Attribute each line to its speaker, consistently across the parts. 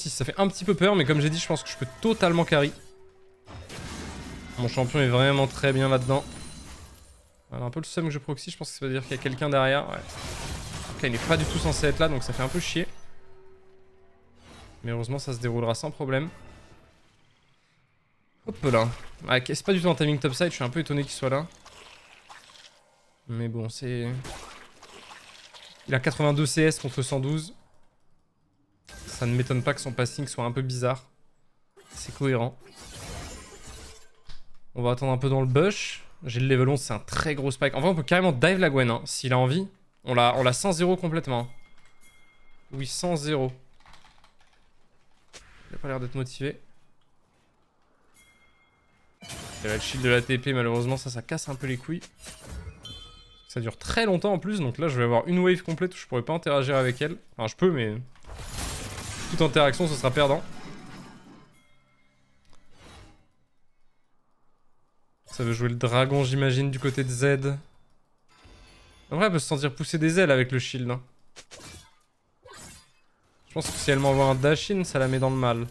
Speaker 1: Si ça fait un petit peu peur, mais comme j'ai dit, je pense que je peux totalement carry. Mon champion est vraiment très bien là-dedans. Voilà, un peu le seum que je proxy, je pense que ça veut dire qu'il y a quelqu'un derrière. Ouais. Ok, il n'est pas du tout censé être là, donc ça fait un peu chier. Mais heureusement, ça se déroulera sans problème. Hop là. Ah, c'est pas du tout un timing topside, je suis un peu étonné qu'il soit là. Mais bon, c'est... Il a 82 CS contre 112. Ça ne m'étonne pas que son passing soit un peu bizarre. C'est cohérent. On va attendre un peu dans le bush. J'ai le level 11, c'est un très gros spike. En vrai, on peut carrément dive la Gwen, hein, s'il a envie. On l'a 100-0 complètement. Oui, 100-0. Il a pas l'air d'être motivé. Il y a le shield de la TP, malheureusement, ça casse un peu les couilles. Ça dure très longtemps en plus, donc là, je vais avoir une wave complète où je pourrais pas interagir avec elle. Enfin, je peux, mais... toute interaction, ce sera perdant. Ça veut jouer le dragon, j'imagine, du côté de Z. En vrai, elle peut se sentir pousser des ailes avec le shield. Hein. Je pense que si elle m'envoie un dash-in, ça la met dans le mal.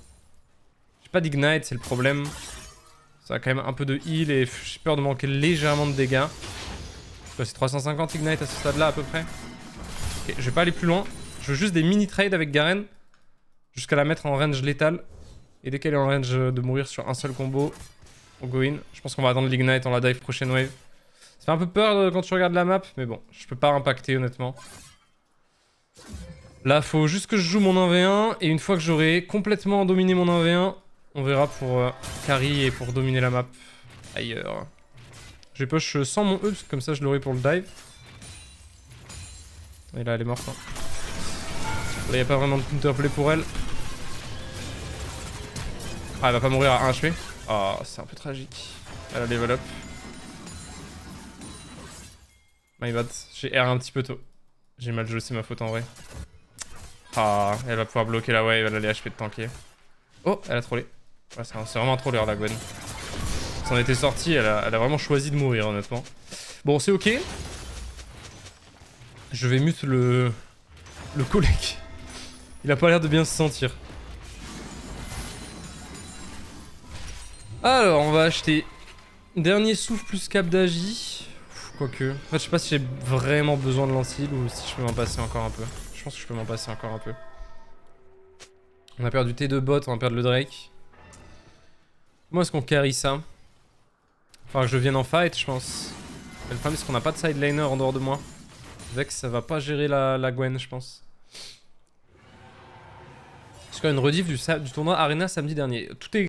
Speaker 1: J'ai pas d'ignite, c'est le problème. Ça a quand même un peu de heal et j'ai peur de manquer légèrement de dégâts. C'est 350 ignite à ce stade-là, à peu près. Ok, je vais pas aller plus loin. Je veux juste des mini-trades avec Garen. Jusqu'à la mettre en range létal. Et dès qu'elle est en range de mourir sur un seul combo, on go in. Je pense qu'on va attendre l'ignite, on la dive prochaine wave. Ça fait un peu peur quand tu regardes la map, mais bon, je peux pas impacter honnêtement. Là, faut juste que je joue mon 1v1, et une fois que j'aurai complètement dominé mon 1v1, on verra pour carry et pour dominer la map ailleurs. Je vais push sans mon E, parce que comme ça je l'aurai pour le dive. Et là, elle est morte. Hein. Là, y a pas vraiment de counterplay pour elle. Ah, elle va pas mourir à 1 HP. Oh, c'est un peu tragique. Elle a level up. My bad, j'ai R un petit peu tôt. J'ai mal joué, c'est ma faute en vrai. Ah, elle va pouvoir bloquer la wave, elle a les HP de tanker. Oh, elle a trollé. Ouais, c'est vraiment un troller la Gwen. Ça en était sorti, elle a vraiment choisi de mourir honnêtement. Bon, c'est ok. Je vais mute le collègue. Il a pas l'air de bien se sentir. Alors, on va acheter dernier souffle plus cap d'agi. Quoique. En fait, je sais pas si j'ai vraiment besoin de l'ancil ou si je peux m'en passer encore un peu. Je pense que je peux m'en passer encore un peu. On a perdu T2 bot, on va perdre le Drake. Comment est-ce qu'on carry ça? Faudra que je vienne en fight, je pense. Mais le problème, c'est qu'on n'a pas de side laner en dehors de moi. Vex, ça va pas gérer la Gwen, je pense. Est-ce qu'il y a une rediff du tournoi Arena samedi dernier? Tout est